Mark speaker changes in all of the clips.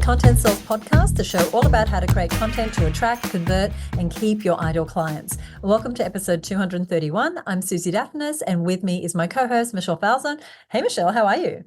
Speaker 1: Content Sells Podcast, the show all about how to create content to attract, convert, and keep your ideal clients. Welcome to episode 231. I'm Susie Daphnis, and with me is my co-host, Michelle Falzon. Hey, Michelle, how are you?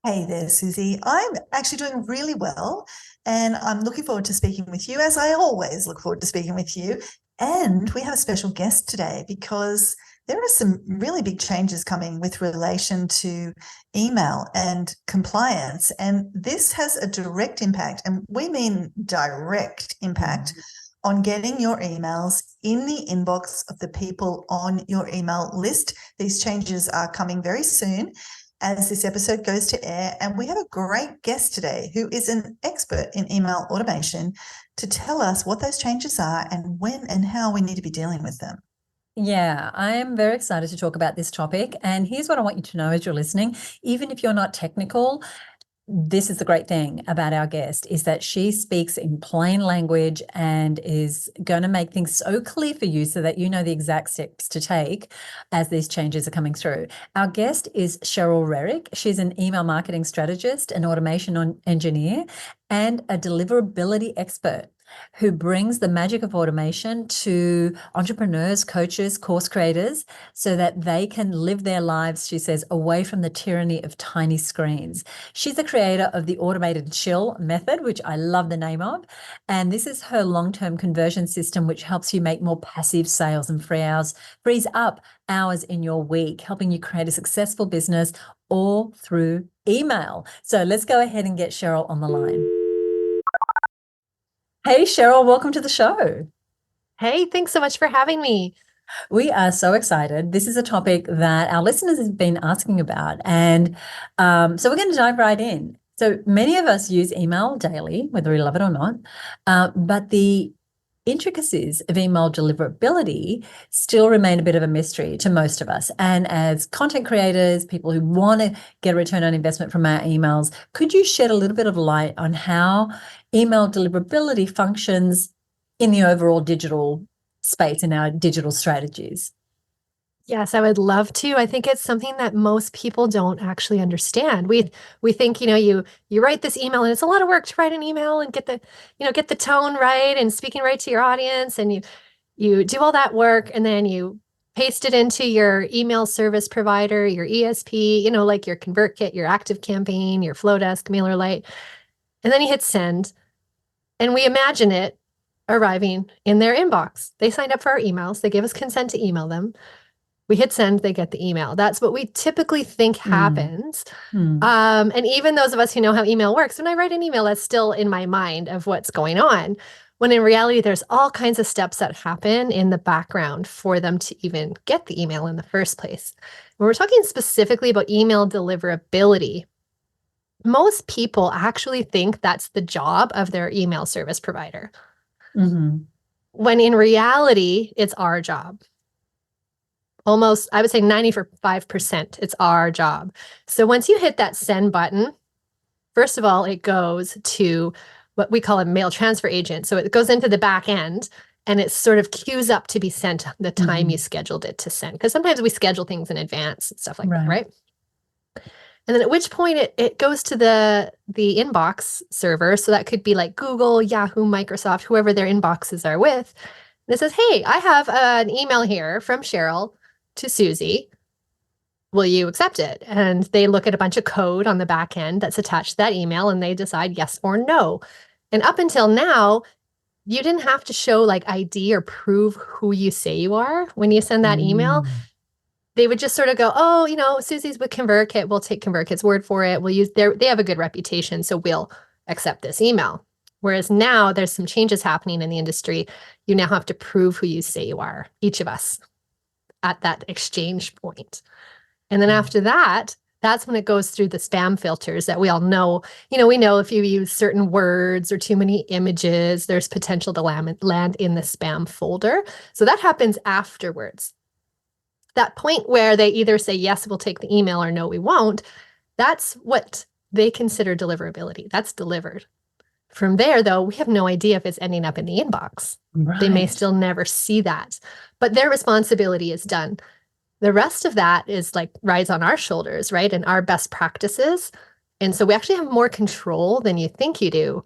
Speaker 2: Hey there, Susie. I'm actually doing really well, and I'm looking forward to speaking with you, as I always look forward to speaking with you. And we have a special guest today because there are some really big changes coming with relation to email and compliance. And this has a direct impact, and we mean direct impact, on getting your emails in the inbox of the people on your email list. These changes are coming very soon as this episode goes to air. And we have a great guest today who is an expert in email automation to tell us what those changes are and when and how we need to be dealing with them.
Speaker 1: Yeah, I am very excited to talk about this topic. And here's what I want you to know as you're listening. Even if you're not technical, this is the great thing about our guest, is that she speaks in plain language and is going to make things so clear for you so that you know the exact steps to take as these changes are coming through. Our guest is Cheryl Rerick. She's an email marketing strategist, an automation engineer, and a deliverability expert who brings the magic of automation to entrepreneurs, coaches, course creators, so that they can live their lives, she says, away from the tyranny of tiny screens. She's the creator of the automated chill method, which I love the name of. And this is her long-term conversion system, which helps you make more passive sales and frees up hours in your week, helping you create a successful business all through email. So let's go ahead and get Cheryl on the line. Hey, Cheryl, welcome to the show.
Speaker 3: Hey, thanks so much for having me.
Speaker 1: We are so excited. This is a topic that our listeners have been asking about. And so we're going to dive right in. So many of us use email daily, whether we love it or not, but the intricacies of email deliverability still remain a bit of a mystery to most of us. And as content creators, people who want to get a return on investment from our emails, could you shed a little bit of light on how email deliverability functions in the overall digital space in our digital strategies?
Speaker 3: Yes, I would love to. I think it's something that most people don't actually understand. We think, you write this email and it's a lot of work to write an email and get the tone right and speaking right to your audience, and you do all that work and then you paste it into your email service provider, your ESP, like your ConvertKit, your ActiveCampaign, your Flowdesk, MailerLite, and then you hit send, and we imagine it arriving in their inbox. They signed up for our emails. They gave us consent to email them. We hit send, they get the email. That's what we typically think happens. And even those of us who know how email works, when I write an email, that's still in my mind of what's going on. When in reality, there's all kinds of steps that happen in the background for them to even get the email in the first place. When we're talking specifically about email deliverability, most people actually think that's the job of their email service provider. When in reality, it's our job. Almost, I would say 95%, it's our job. So once you hit that send button, first of all, it goes to what we call a mail transfer agent. So it goes into the back end and it sort of queues up to be sent the time you scheduled it to send. Because sometimes we schedule things in advance and stuff like that, right? And then at which point it goes to the inbox server. So that could be like Google, Yahoo, Microsoft, whoever their inboxes are with. And it says, hey, I have an email here from Cheryl to Susie. Will you accept it? And they look at a bunch of code on the back end that's attached to that email and they decide yes or no. And up until now, you didn't have to show like ID or prove who you say you are when you send that email. They would just sort of go, oh, Susie's with ConvertKit. We'll take ConvertKit's word for it. They have a good reputation, so we'll accept this email. Whereas now there's some changes happening in the industry. You now have to prove who you say you are, each of us, at that exchange point. And then after that, that's when it goes through the spam filters that we all know. We know if you use certain words or too many images, there's potential to land in the spam folder. So that happens afterwards. That point where they either say, yes, we'll take the email, or no, we won't, that's what they consider deliverability. That's delivered. From there, though, we have no idea if it's ending up in the inbox. They may still never see that, but their responsibility is done. The rest of that is like rides on our shoulders, right? And our best practices And so we actually have more control than you think you do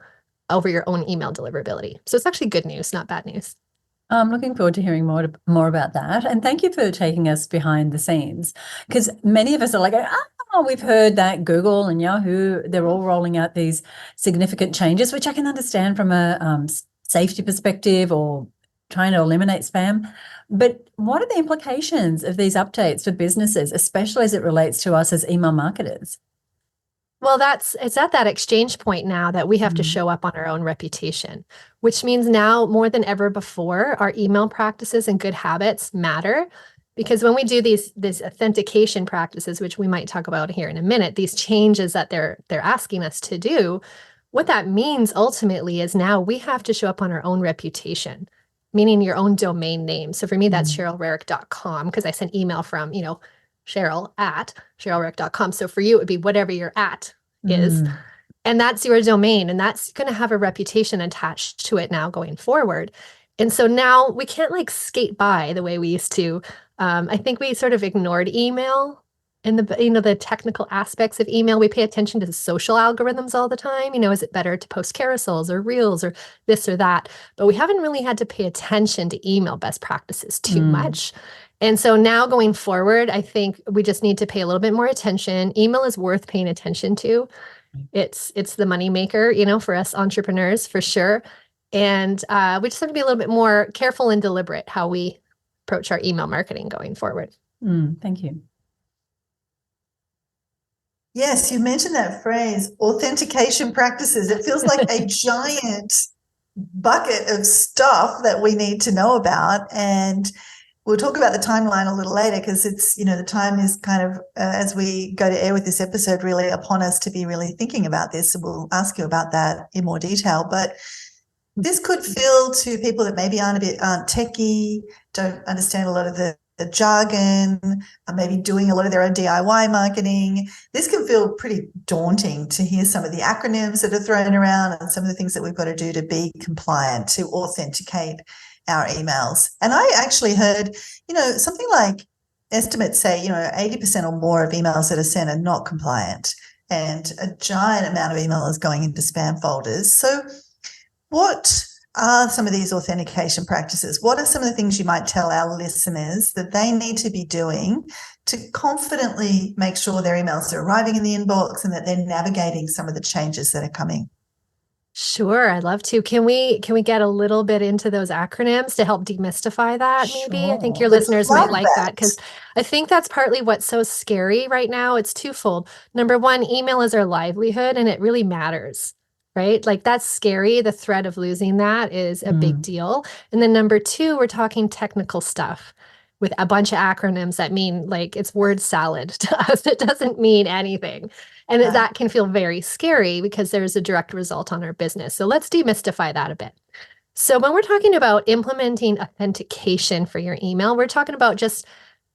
Speaker 3: over your own email deliverability. So it's actually good news, not bad news.
Speaker 1: I'm looking forward to hearing more about that. And thank you for taking us behind the scenes, because many of us are like, oh, we've heard that Google and Yahoo, they're all rolling out these significant changes, which I can understand from a safety perspective or trying to eliminate spam. But what are the implications of these updates for businesses, especially as it relates to us as email marketers?
Speaker 3: Well, it's at that exchange point now that we have to show up on our own reputation, which means now more than ever before, our email practices and good habits matter. Because when we do these authentication practices, which we might talk about here in a minute, these changes that they're asking us to do, what that means ultimately is now we have to show up on our own reputation, meaning your own domain name. So for me, that's CherylRerick.com, because I sent email from, Cheryl at CherylRerick.com. So for you, it would be whatever your at is. And that's your domain. And that's going to have a reputation attached to it now going forward. And so now we can't like skate by the way we used to. I think we sort of ignored email and the technical aspects of email. We pay attention to the social algorithms all the time. Is it better to post carousels or reels or this or that? But we haven't really had to pay attention to email best practices too much. And so now going forward, I think we just need to pay a little bit more attention. Email is worth paying attention to. It's the moneymaker, for us entrepreneurs, for sure. And we just have to be a little bit more careful and deliberate how we approach our email marketing going forward.
Speaker 1: Thank you.
Speaker 2: Yes, you mentioned that phrase, authentication practices. It feels like a giant bucket of stuff that we need to know about. And we'll talk about the timeline a little later, because it's, the time is kind of, as we go to air with this episode, really upon us to be really thinking about this. So we'll ask you about that in more detail. But this could feel to people that maybe aren't techie, don't understand a lot of the jargon, are maybe doing a lot of their own DIY marketing. This can feel pretty daunting to hear some of the acronyms that are thrown around and some of the things that we've got to do to be compliant, to authenticate our emails. And I actually heard, something like estimates say, 80% or more of emails that are sent are not compliant, and a giant amount of email is going into spam folders. So what are some of these authentication practices? What are some of the things you might tell our listeners that they need to be doing to confidently make sure their emails are arriving in the inbox and that they're navigating some of the changes that are coming?
Speaker 3: Sure, I'd love to. Can we get a little bit into those acronyms to help demystify that maybe?
Speaker 2: Sure.
Speaker 3: I think your listeners might like that, because I think that's partly what's so scary right now. It's twofold. Number one, email is our livelihood and it really matters, right? Like that's scary. The threat of losing that is a big deal. And then number two, we're talking technical stuff with a bunch of acronyms that mean like it's word salad to us. It doesn't mean anything. And that can feel very scary because there's a direct result on our business. So let's demystify that a bit. So when we're talking about implementing authentication for your email, we're talking about just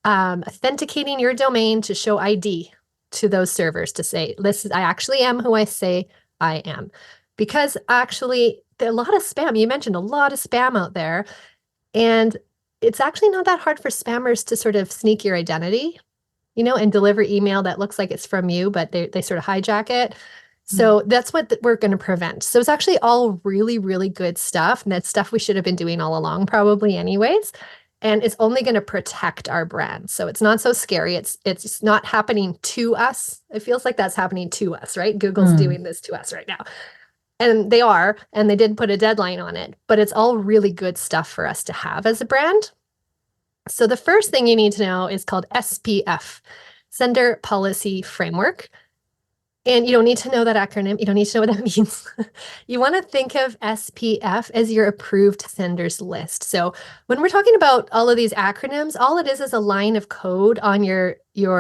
Speaker 3: authenticating your domain to show ID to those servers to say, listen, I actually am who I say I am. Because actually, there are a lot of spam. You mentioned a lot of spam out there. And it's actually not that hard for spammers to sort of sneak your identity, and deliver email that looks like it's from you, but they sort of hijack it. So that's what we're going to prevent. So it's actually all really, really good stuff. And that's stuff we should have been doing all along, probably anyways. And it's only going to protect our brand. So it's not so scary. It's not happening to us. It feels like that's happening to us, right? Google's doing this to us right now. And they are, and they did put a deadline on it, but it's all really good stuff for us to have as a brand. So the first thing you need to know is called SPF, Sender Policy Framework. And you don't need to know that acronym. You don't need to know what that means. You want to think of SPF as your approved senders list. So when we're talking about all of these acronyms, all it is a line of code on your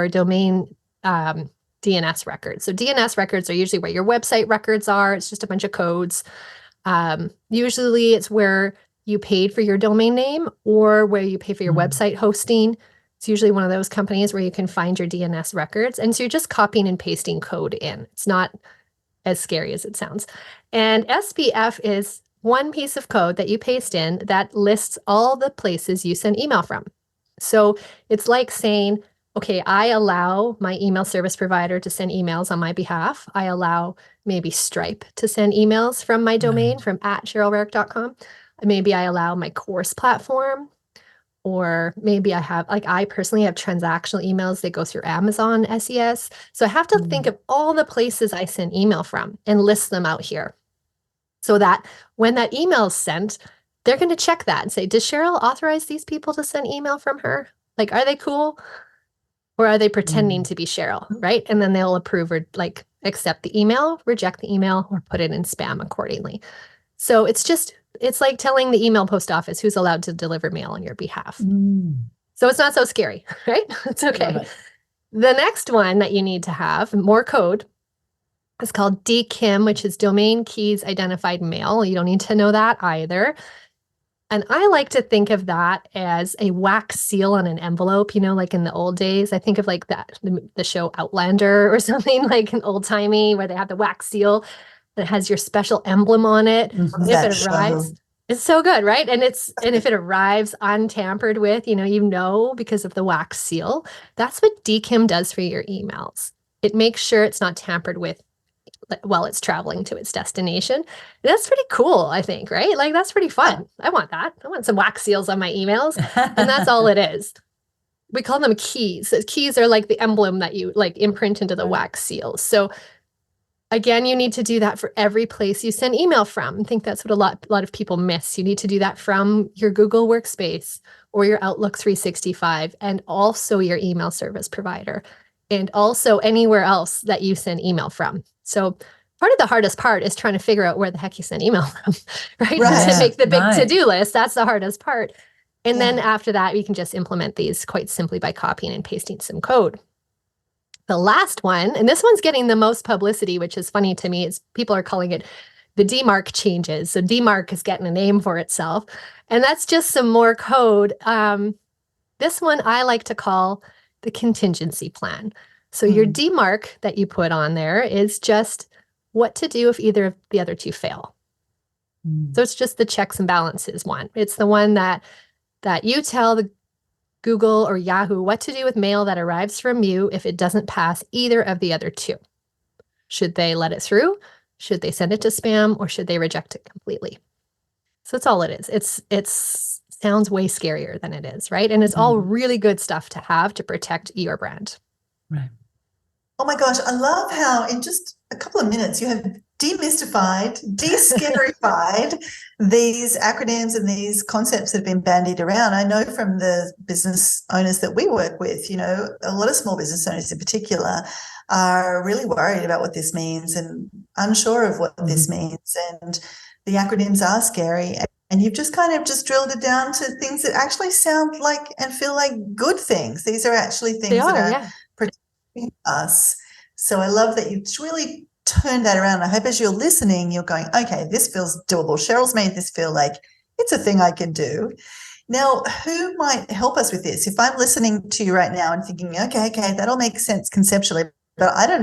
Speaker 3: domain DNS records. So DNS records are usually where your website records are. It's just a bunch of codes. Usually it's where you paid for your domain name or where you pay for your website hosting. It's usually one of those companies where you can find your DNS records. And so you're just copying and pasting code in. It's not as scary as it sounds. And SPF is one piece of code that you paste in that lists all the places you send email from. So it's like saying, okay, I allow my email service provider to send emails on my behalf. I allow maybe Stripe to send emails from my domain, from @CherylRerick.com. Maybe I allow my course platform, or maybe I have, like, I personally have transactional emails that go through Amazon SES. So I have to think of all the places I send email from and list them out here, so that when that email is sent, they're going to check that and say, does Cheryl authorize these people to send email from her? Like, are they cool? Or are they pretending to be Cheryl, right? And then they'll approve or like accept the email, reject the email, or put it in spam accordingly. So it's like telling the email post office who's allowed to deliver mail on your behalf. So it's not so scary, right? It's okay. The next one that you need to have, more code, is called DKIM, which is Domain Keys Identified Mail. You don't need to know that either. And I like to think of that as a wax seal on an envelope, like in the old days. I think of like that, the show Outlander or something, like an old timey where they have the wax seal that has your special emblem on it. If it arrives, it's so good, right? And if it arrives untampered with, because of the wax seal, that's what DKIM does for your emails. It makes sure it's not tampered with while it's traveling to its destination. That's pretty cool, I think, right? Like, that's pretty fun. I want that. I want some wax seals on my emails. And that's all it is. We call them keys. So keys are like the emblem that you like imprint into the wax seals. So again, you need to do that for every place you send email from. I think that's what a lot of people miss. You need to do that from your Google Workspace or your Outlook 365, and also your email service provider, and also anywhere else that you send email from. So part of the hardest part is trying to figure out where the heck you send email from, right? To make the big to-do list. That's the hardest part. And then after that, you can just implement these quite simply by copying and pasting some code. The last one, and this one's getting the most publicity, which is funny to me, is people are calling it the DMARC changes. So DMARC is getting a name for itself. And that's just some more code. This one I like to call the contingency plan. So your DMARC that you put on there is just what to do if either of the other two fail. So it's just the checks and balances one. It's the one that you tell the Google or Yahoo what to do with mail that arrives from you if it doesn't pass either of the other two. Should they let it through? Should they send it to spam, or should they reject it completely? So that's all it is. It's sounds way scarier than it is, right? And it's all really good stuff to have to protect your brand.
Speaker 1: Right.
Speaker 2: Oh my gosh, I love how in just a couple of minutes you have demystified, de-scarified these acronyms and these concepts that have been bandied around. I know from the business owners that we work with, a lot of small business owners in particular are really worried about what this means and unsure of what this means. And the acronyms are scary. And you've just kind of just drilled it down to things that actually sound like and feel like good things. These are actually things that are protecting us. So I love that you've really turned that around. I hope as you're listening, you're going, okay, this feels doable. Cheryl's made this feel like it's a thing I can do. Now, who might help us with this? If I'm listening to you right now and thinking, okay, that all makes sense conceptually, but I don't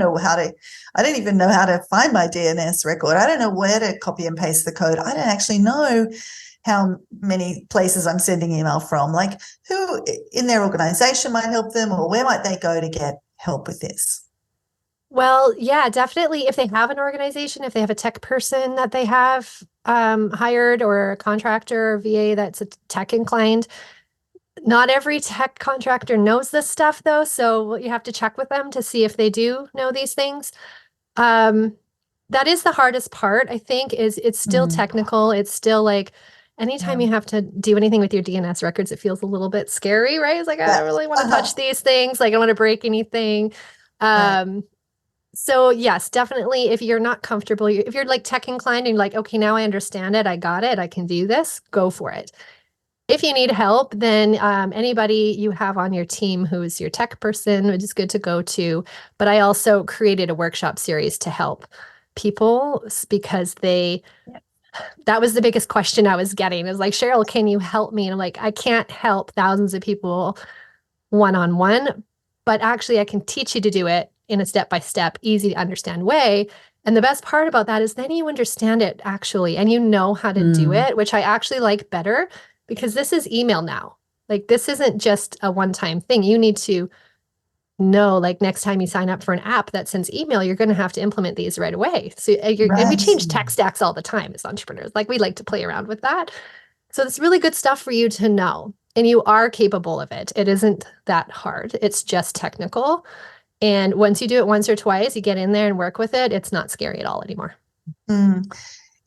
Speaker 2: even know how to find my DNS record. I don't know where to copy and paste the code. I don't actually know how many places I'm sending email from. Like, who in their organization might help them, or where might they go to get help with this?
Speaker 3: Well, yeah, definitely. If they have an organization, if they have a tech person that they have hired, or a contractor or VA that's a tech inclined. Not every tech contractor knows this stuff, though, so you have to check with them to see if they do know these things. That is the hardest part, I think, is it's still technical. It's still like anytime you have to do anything with your DNS records, it feels a little bit scary, right? It's like, I don't really want to touch these things. Like, I don't want to break anything. So yes, definitely, if you're not comfortable, if you're like tech inclined and you're like, okay, now I understand it, I got it, I can do this, go for it. If you need help, then anybody you have on your team who's your tech person, which is good to go to. But I also created a workshop series to help people because that was the biggest question I was getting. It was like, Cheryl, can you help me? And I'm like, I can't help thousands of people one-on-one, but actually I can teach you to do it in a step-by-step, easy to understand way. And the best part about that is then you understand it actually, and you know how to do it, which I actually like better. Because this is email now. Like, this isn't just a one-time thing. You need to no, like next time you sign up for an app that sends email, you're going to have to implement these right away. So and we
Speaker 2: Right.
Speaker 3: change tech stacks all the time as entrepreneurs. Like we like to play around with that. So it's really good stuff for you to know. And you are capable of it. It isn't that hard. It's just technical. And once you do it once or twice, you get in there and work with it, it's not scary at all anymore.
Speaker 2: Mm.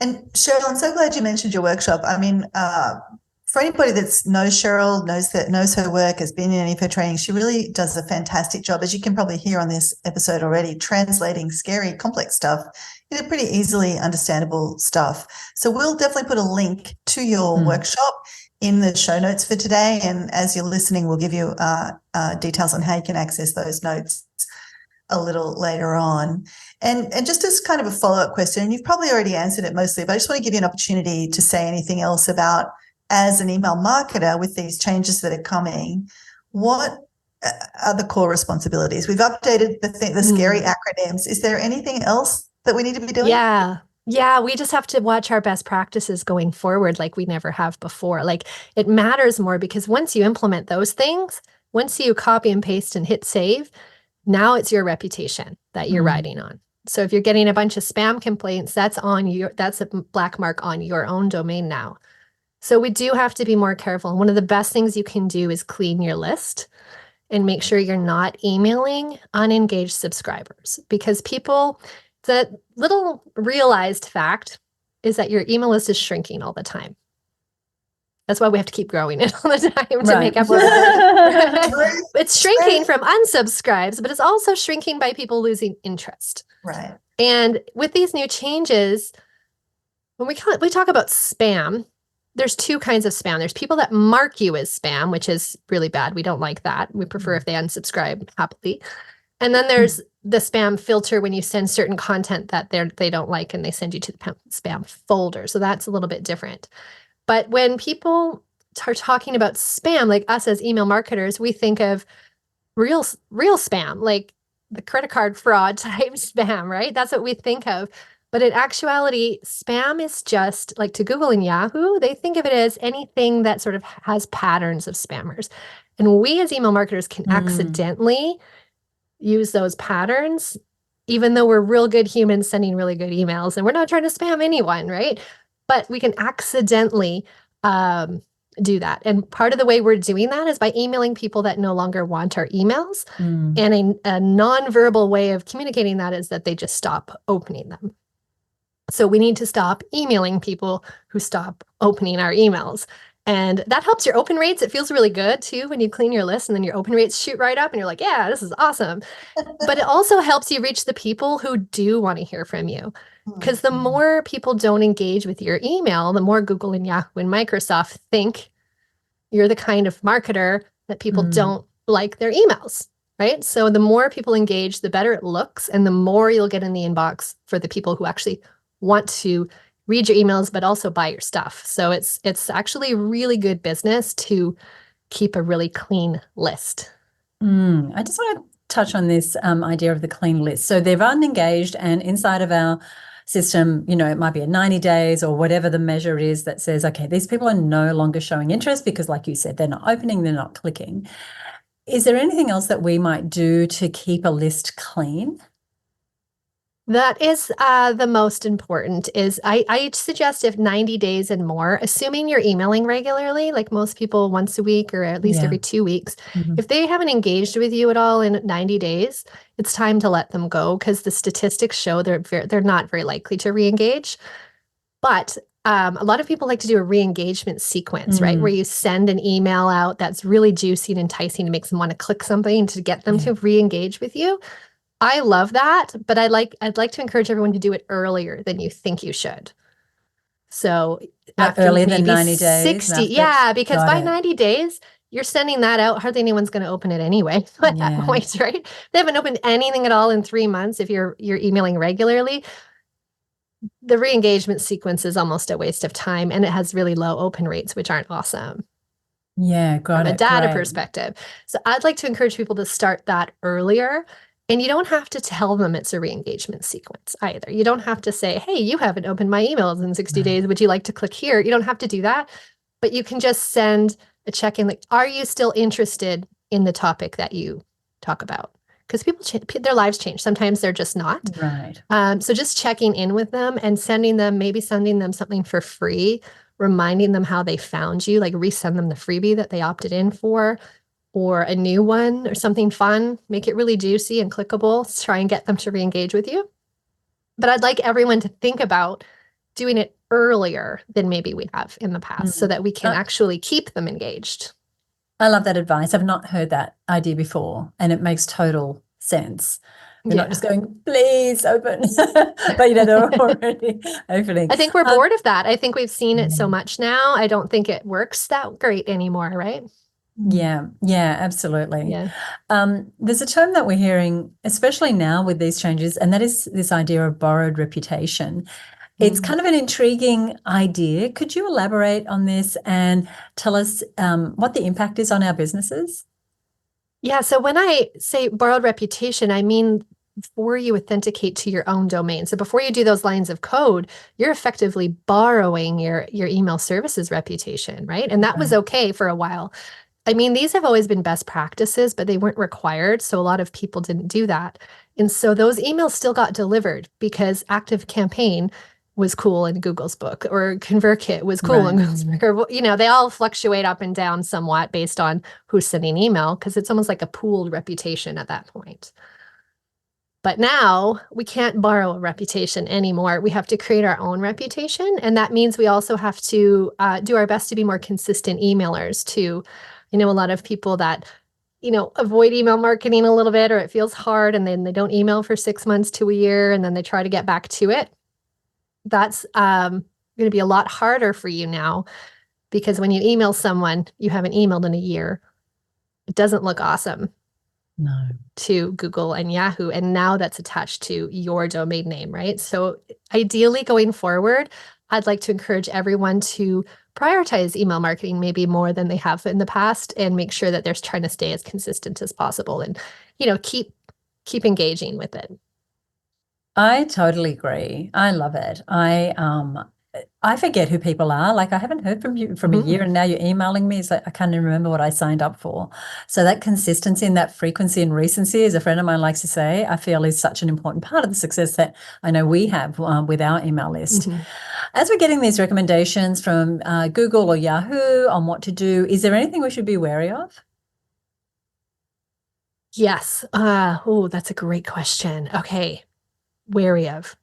Speaker 2: And Cheryl, I'm so glad you mentioned your workshop. I mean, for anybody that knows Cheryl, knows her work, has been in any of her training, she really does a fantastic job, as you can probably hear on this episode already, translating scary, complex stuff into pretty easily understandable stuff. So we'll definitely put a link to your workshop in the show notes for today. And as you're listening, we'll give you details on how you can access those notes a little later on. And just as kind of a follow-up question, and you've probably already answered it mostly, but I just want to give you an opportunity to say anything else about, as an email marketer with these changes that are coming, what are the core responsibilities? We've updated the scary acronyms. Is there anything else that we need to be doing?
Speaker 3: Yeah, we just have to watch our best practices going forward like we never have before. Like it matters more because once you implement those things, once you copy and paste and hit save, now it's your reputation that you're riding on. So if you're getting a bunch of spam complaints, that's a black mark on your own domain now. So we do have to be more careful. And one of the best things you can do is clean your list and make sure you're not emailing unengaged subscribers, because the little realized fact is that your email list is shrinking all the time. That's why we have to keep growing it all the time to make up for it. It's shrinking from unsubscribes, but it's also shrinking by people losing interest.
Speaker 2: Right.
Speaker 3: And with these new changes, when we talk about spam, there's two kinds of spam. There's people that mark you as spam, which is really bad. We don't like that. We prefer if they unsubscribe happily. And then there's the spam filter when you send certain content that they don't like and they send you to the spam folder. So that's a little bit different. But when people are talking about spam, like us as email marketers, we think of real spam, like the credit card fraud type spam, right? That's what we think of. But in actuality, spam is just like to Google and Yahoo, they think of it as anything that sort of has patterns of spammers. And we as email marketers can accidentally use those patterns, even though we're real good humans sending really good emails and we're not trying to spam anyone, right? But we can accidentally do that. And part of the way we're doing that is by emailing people that no longer want our emails. And a nonverbal way of communicating that is that they just stop opening them. So we need to stop emailing people who stop opening our emails. And that helps your open rates. It feels really good too when you clean your list and then your open rates shoot right up and you're like, yeah, this is awesome. But it also helps you reach the people who do want to hear from you. Because the more people don't engage with your email, the more Google and Yahoo and Microsoft think you're the kind of marketer that people don't like their emails, right? So the more people engage, the better it looks, and the more you'll get in the inbox for the people who actually want to read your emails, but also buy your stuff. So it's actually really good business to keep a really clean list.
Speaker 1: I just want to touch on this idea of the clean list. So they're unengaged, and inside of our system, it might be a 90 days or whatever the measure is that says, okay, these people are no longer showing interest because, like you said, they're not opening, they're not clicking. Is there anything else that we might do to keep a list clean?
Speaker 3: That is the most important. Is I suggest if 90 days and more, assuming you're emailing regularly, like most people once a week or at least every 2 weeks, if they haven't engaged with you at all in 90 days, it's time to let them go, because the statistics show they're not very likely to re-engage. But a lot of people like to do a re-engagement sequence, right? Where you send an email out that's really juicy and enticing to make them want to click something to get them to re-engage with you. I love that, but I'd like to encourage everyone to do it earlier than you think you should. So after
Speaker 1: earlier than
Speaker 3: maybe
Speaker 1: 90 days?
Speaker 3: 60, because by 90 days, you're sending that out. Hardly anyone's going to open it anyway at that point, right? They haven't opened anything at all in 3 months. If you're emailing regularly, the re-engagement sequence is almost a waste of time, and it has really low open rates, which aren't awesome.
Speaker 1: Yeah, got it.
Speaker 3: From a data perspective. So I'd like to encourage people to start that earlier. And you don't have to tell them it's a re-engagement sequence either. You don't have to say, hey, you haven't opened my emails in 60 days. Would you like to click here? You don't have to do that, but you can just send a check-in like, are you still interested in the topic that you talk about, because their lives change. Sometimes they're just not.
Speaker 1: Right.
Speaker 3: So just checking in with them and sending them something for free, reminding them how they found you, like resend them the freebie that they opted in for, or a new one or something fun. Make it really juicy and clickable. Try and get them to re-engage with you. But I'd like everyone to think about doing it earlier than maybe we have in the past, so that we can actually keep them engaged.
Speaker 1: I love that advice. I've not heard that idea before, and it makes total sense. You're not just going, please open, but they're already opening.
Speaker 3: I think we're bored of that. I think we've seen it so much now. I don't think it works that great anymore, right?
Speaker 1: Yeah, absolutely.
Speaker 3: Yeah.
Speaker 1: There's a term that we're hearing, especially now with these changes, and that is this idea of borrowed reputation. It's kind of an intriguing idea. Could you elaborate on this and tell us what the impact is on our businesses?
Speaker 3: Yeah. So when I say borrowed reputation, I mean before you authenticate to your own domain. So before you do those lines of code, you're effectively borrowing your email services reputation, right? And that was okay for a while. I mean, these have always been best practices, but they weren't required. So a lot of people didn't do that. And so those emails still got delivered because ActiveCampaign was cool in Google's book, or ConvertKit was cool in Google's book, or, they all fluctuate up and down somewhat based on who's sending email, because it's almost like a pooled reputation at that point. But now we can't borrow a reputation anymore. We have to create our own reputation. And that means we also have to do our best to be more consistent emailers too. A lot of people that, avoid email marketing a little bit, or it feels hard, and then they don't email for 6 months to a year, and then they try to get back to it. That's going to be a lot harder for you now, because when you email someone you haven't emailed in a year, it doesn't look awesome to Google and Yahoo. And now that's attached to your domain name, right? So ideally going forward, I'd like to encourage everyone to prioritize email marketing maybe more than they have in the past, and make sure that they're trying to stay as consistent as possible, and, keep engaging with it.
Speaker 1: I totally agree. I love it. I forget who people are. Like, I haven't heard from you from a year, and now you're emailing me. It's like I can't even remember what I signed up for. So that consistency and that frequency and recency, as a friend of mine likes to say, I feel is such an important part of the success that I know we have with our email list. As we're getting these recommendations from Google or Yahoo on what to do, is there anything we should be wary of?
Speaker 3: Yes. That's a great question. Okay. Wary of.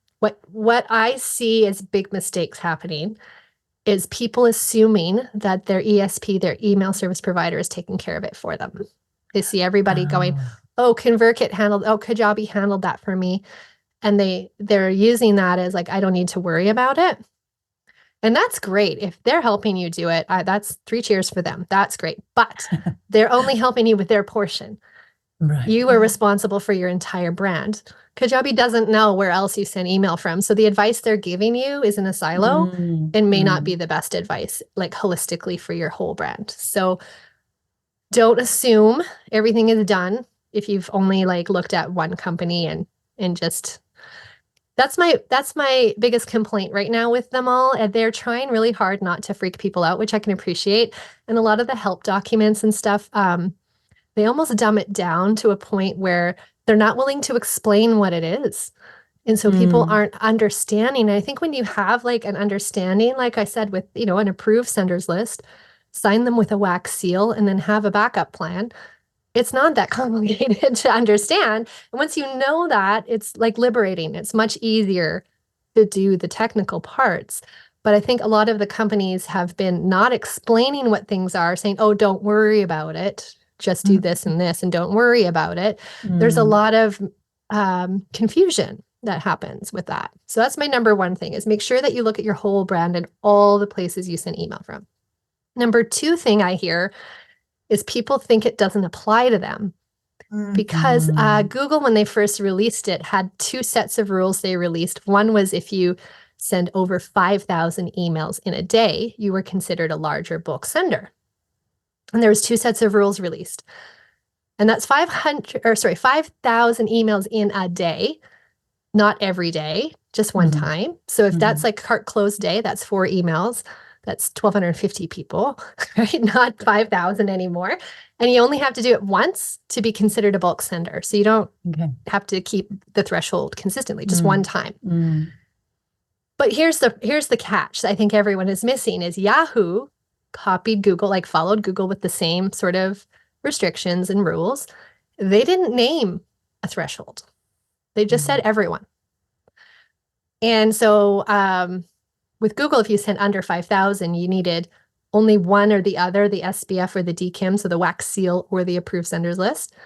Speaker 3: What I see as big mistakes happening is people assuming that their ESP, their email service provider, is taking care of it for them. They see everybody going, oh, ConvertKit handled, oh, Kajabi handled that for me. And they're using that as like, I don't need to worry about it. And that's great. If they're helping you do it, that's 3 cheers for them. That's great. But they're only helping you with their portion.
Speaker 1: Right.
Speaker 3: You are responsible for your entire brand. Kajabi doesn't know where else you send email from. So the advice they're giving you is in a silo and may not be the best advice, like holistically for your whole brand. So don't assume everything is done if you've only looked at one company and just, that's my biggest complaint right now with them all. And they're trying really hard not to freak people out, which I can appreciate. And a lot of the help documents and stuff, they almost dumb it down to a point where they're not willing to explain what it is. And so people aren't understanding. And I think when you have an understanding, like I said, with, an approved senders list, sign them with a wax seal and then have a backup plan. It's not that complicated to understand. And once you know that, it's liberating. It's much easier to do the technical parts. But I think a lot of the companies have been not explaining what things are, saying, oh, don't worry about it. Just do this and this and don't worry about it. There's a lot of confusion that happens with that. So that's my number one thing, is make sure that you look at your whole brand and all the places you send email from. Number 2 thing I hear is people think it doesn't apply to them, because Google, when they first released it, had 2 sets of rules they released. One was if you send over 5,000 emails in a day, you were considered a larger bulk sender. And there was 2 sets of rules released. And that's 5,000 emails in a day, not every day, just one time. So if that's cart close day, that's 4 emails. That's 1,250 people, right? Not 5,000 anymore. And you only have to do it once to be considered a bulk sender. So you don't have to keep the threshold consistently, just one time. But here's the catch I think everyone is missing is Yahoo copied Google, like followed Google with the same sort of restrictions and rules. They didn't name a threshold. They just said everyone. And so with Google, if you sent under 5,000, you needed only one or the other, the SBF or the DKIM, so the wax seal or the approved senders list.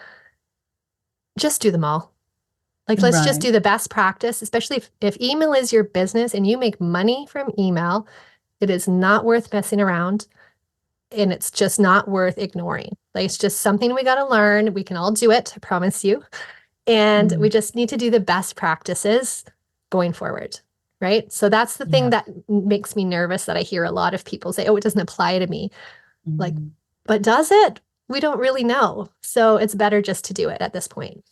Speaker 3: Just do them all. Like, let's just do the best practice, especially if email is your business and you make money from email, it is not worth messing around. And it's just not worth ignoring. Like, it's just something we got to learn. We can all do it, I promise you. And we just need to do the best practices going forward, right? So that's the thing that makes me nervous, that I hear a lot of people say, oh, it doesn't apply to me. Like, but does it? We don't really know. So it's better just to do it at this point.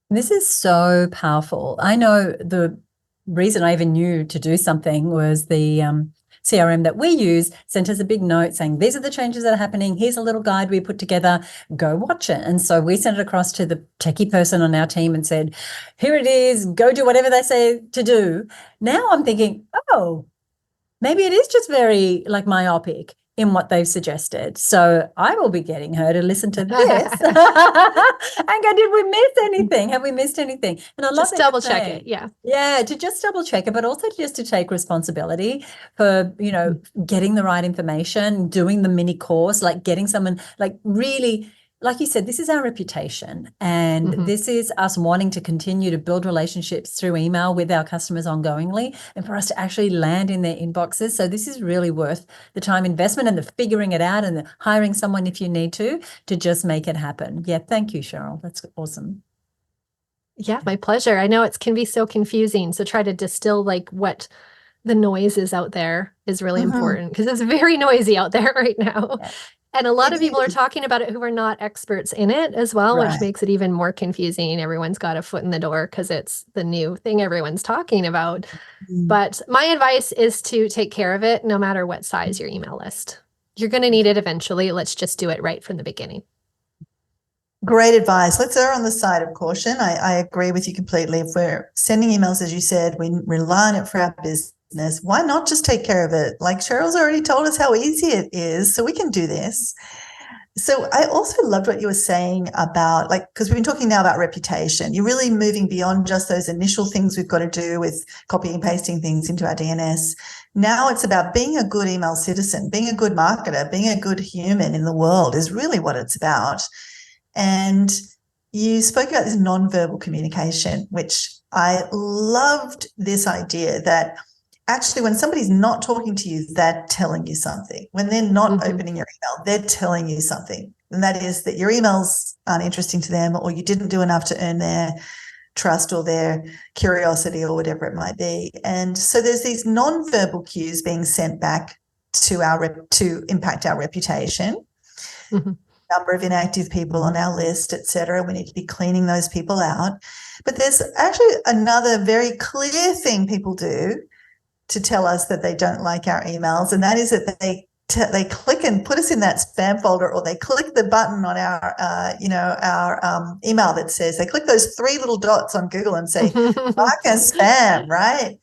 Speaker 1: This is so powerful. I know the reason I even knew to do something was the CRM that we use sent us a big note saying, these are the changes that are happening. Here's a little guide we put together. Go watch it. And so we sent it across to the techie person on our team and said, here it is. Go do whatever they say to do. Now I'm thinking, oh, maybe it is just very like myopic in what they've suggested. So I will be getting her to listen to this and go, did we miss anything? Have we missed anything? And I love
Speaker 3: just double check it. Yeah.
Speaker 1: Yeah. To just double check it, but also just to take responsibility for, you know, getting the right information, doing the mini course, like getting someone like really, like you said, this is our reputation and this is us wanting to continue to build relationships through email with our customers ongoingly and for us to actually land in their inboxes. So this is really worth the time investment and the figuring it out and the hiring someone if you need to just make it happen. Yeah. Thank you, Cheryl. That's awesome.
Speaker 3: Yeah, my pleasure. I know it can be so confusing. So try to distill like what the noise is out there is really important because it's very noisy out there right now. Yeah. And a lot of people are talking about it who are not experts in it as well, which makes it even more confusing. Everyone's got a foot in the door because it's the new thing everyone's talking about. But my advice is to take care of it no matter what size your email list. You're going to need it eventually. Let's just do it right from the beginning.
Speaker 2: Great advice. Let's err on the side of caution. I agree with you completely. If we're sending emails, as you said, we rely on it for our business. Why not just take care of it? Like Cheryl's already told us how easy it is, so we can do this. So I also loved what you were saying about, like, because we've been talking now about reputation. You're really moving beyond just those initial things we've got to do with copying and pasting things into our DNS. Now it's about being a good email citizen, being a good marketer, being a good human in the world is really what it's about. And you spoke about this nonverbal communication, which I loved this idea that actually, when somebody's not talking to you, they're telling you something. When they're not opening your email, they're telling you something. And that is that your emails aren't interesting to them, or you didn't do enough to earn their trust or their curiosity or whatever it might be. And so there's these nonverbal cues being sent back to impact our reputation. Number of inactive people on our list, et cetera. We need to be cleaning those people out. But there's actually another very clear thing people do to tell us that they don't like our emails, and that is that they click and put us in that spam folder, or they click the button on our email that says, they click those 3 little dots on Google and say, mark as spam, right?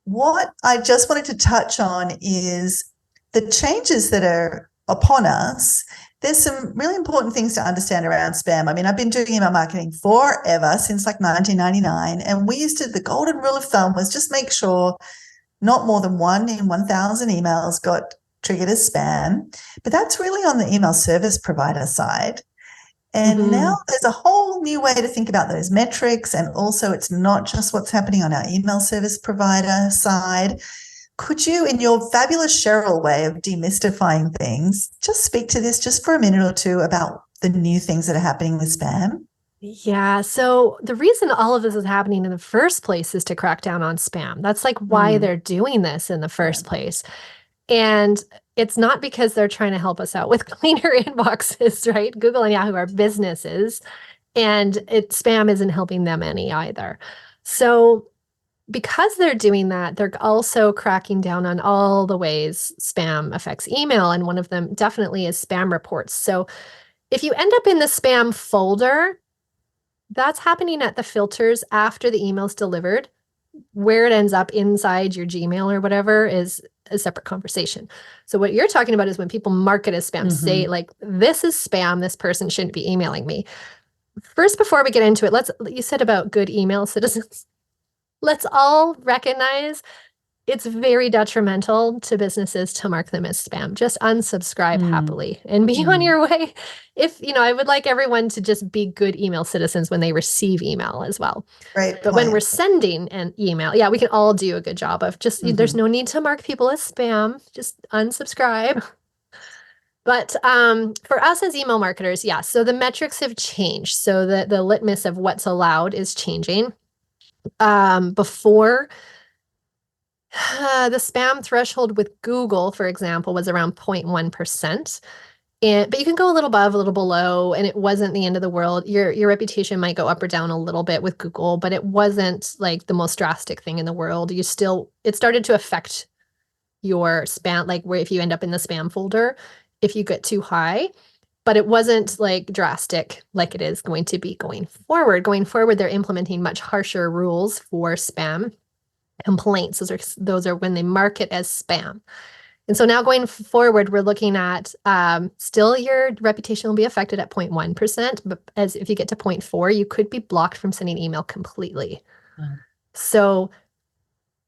Speaker 2: What I just wanted to touch on is the changes that are upon us. There's some really important things to understand around spam. I mean, I've been doing email marketing forever, since like 1999, and the golden rule of thumb was just make sure not more than 1 in 1,000 emails got triggered as spam. But that's really on the email service provider side. And now there's a whole new way to think about those metrics. And also it's not just what's happening on our email service provider side. Could you, in your fabulous Cheryl way of demystifying things, just speak to this just for a minute or two about the new things that are happening with spam?
Speaker 3: Yeah. So the reason all of this is happening in the first place is to crack down on spam. That's like why they're doing this in the first place. And it's not because they're trying to help us out with cleaner inboxes, right? Google and Yahoo are businesses, and spam isn't helping them any either. So because they're doing that, they're also cracking down on all the ways spam affects email. And one of them definitely is spam reports. So if you end up in the spam folder, that's happening at the filters after the email's delivered. Where it ends up inside your Gmail or whatever is a separate conversation. So what you're talking about is when people mark it as spam, say like, this is spam, this person shouldn't be emailing me. First, before we get into it, you said about good email citizens. Let's all recognize it's very detrimental to businesses to mark them as spam. Just unsubscribe happily and be on your way. I would like everyone to just be good email citizens when they receive email as well.
Speaker 2: Right.
Speaker 3: But when we're sending an email, we can all do a good job of just, there's no need to mark people as spam, just unsubscribe. But for us as email marketers, so the metrics have changed. So the litmus of what's allowed is changing. Before, the spam threshold with Google, for example, was around 0.1%. But you can go a little above, a little below, and it wasn't the end of the world. Your reputation might go up or down a little bit with Google, but it wasn't like the most drastic thing in the world. It started to affect your spam, like where if you end up in the spam folder, if you get too high, but it wasn't like drastic like it is going to be going forward. Going forward, they're implementing much harsher rules for spam complaints. Those are when they mark it as spam. And so now going forward, we're looking at still your reputation will be affected at 0.1%, but as if you get to 0.4, you could be blocked from sending email completely. So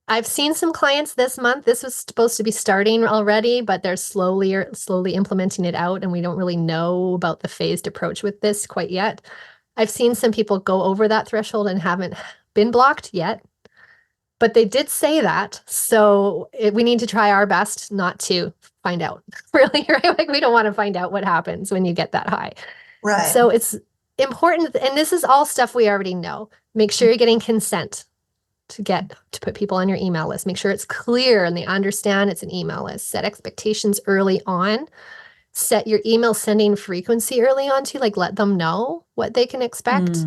Speaker 3: I've seen some clients this month. This was supposed to be starting already, but they're slowly implementing it out, and we don't really know about the phased approach with this quite yet. I've seen some people go over that threshold and haven't been blocked yet. But they did say that, so we need to try our best not to find out, really, right? Like we don't want to find out what happens when you get that high.
Speaker 2: Right.
Speaker 3: So it's important, and this is all stuff we already know. Make sure you're getting consent to put people on your email list. Make sure it's clear and they understand it's an email list. Set expectations early on. Set your email sending frequency early on too, like let them know what they can expect.